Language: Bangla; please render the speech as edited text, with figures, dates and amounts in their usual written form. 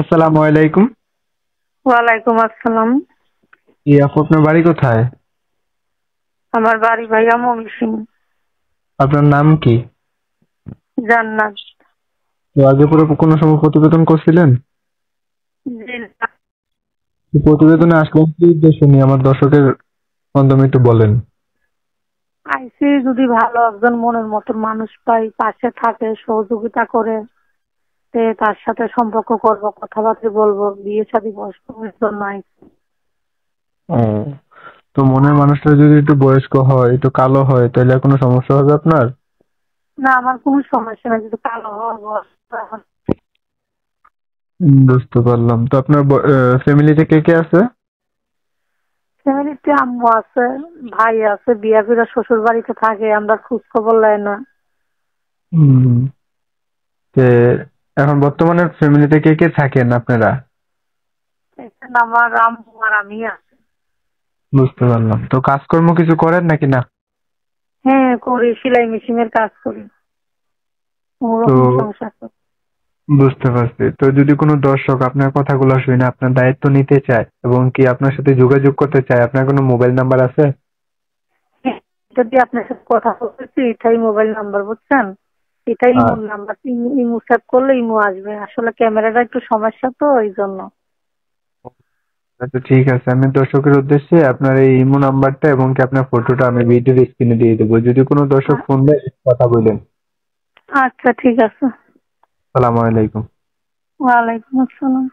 আসসালামু আলাইকুম। ওয়ালাইকুম আসসালাম। আপু, আপনার বাড়ি কোথায়? আমার বাড়ি ভাইয়া ময়মনসিংহ। আপনার নাম কি? জান্নাত। তো আগে পরে কোনো সময় প্রতিবেদন করছিলেন? জি না। এই প্রতিবেদনে আসলেন কি উদ্দেশ্য নিয়ে আমার দর্শকের মাধ্যমে একটু বলেন। আইসি যদি ভালো একজন মনের মতন মানুষ পাই, পাশে থাকে, সহযোগিতা করে, তে তার সাথে সম্পর্ক করব, কথাবার্তা বলবো, বিয়ে শাদী বসবো, এর জন্য আইছি। ও, তো মনের মানুষটা যদি একটু বয়স্ক হয়, একটু কালো হয়, তাহলে কোনো সমস্যা হবে আপনার? না, আমার কোনো সমস্যা নেই, যদি কালো হওয়ার বয়স এখন। বুঝতে পারলাম। তো আপনার ফ্যামিলিতে কে কে আছে? ফ্যামিলিতে আম্মু আছে, ভাই আছে, বিয়া করে শ্বশুর বাড়িতে থাকে, আমরা খোঁজ খবর লাই না। হুম। যে এখন বর্তমানে ফ্যামিলিতে কে কে থাকেন আপনারা? এখানে আমার আম্মু আর আমি আছি। বুঝতে পারলাম। তো কাজকর্ম কিছু করেন নাকি না? হ্যাঁ করি, সেলাই মেশিনের কাজ করি, তো ওরকম সংসার করি। বুঝতে পারছি। তো যদি কোনো দর্শক আপনার কথাগুলো শুনে আপনার দায়িত্ব নিতে চায় এবং কি আপনার সাথে যোগাযোগ করতে চায়, আপনার কোনো মোবাইল নাম্বার আছে? হ্যাঁ, যদি আপনার সাথে কথা বলতেছি, এটাই মোবাইল নাম্বার, বুঝছেন? এটাই আর ইমোর নাম্বার। ইমো সেভ করলে ইমো আসবে, আসলে ক্যামেরাটা একটু সমস্যা তো এই জন্য। আচ্ছা, ঠিক আছে। আমি দর্শকের উদ্দেশ্যে আপনার এই ইমো নাম্বারটা এবং কি আপনার ফটোটা আমি ভিডিওর স্ক্রিনে দিয়ে দেবো। যদি কোনো দর্শক ফোন দেয় কথা বললেন। আচ্ছা ঠিক আছে। সালাম আলাইকুম। ওয়ালাইকুম আসসালাম।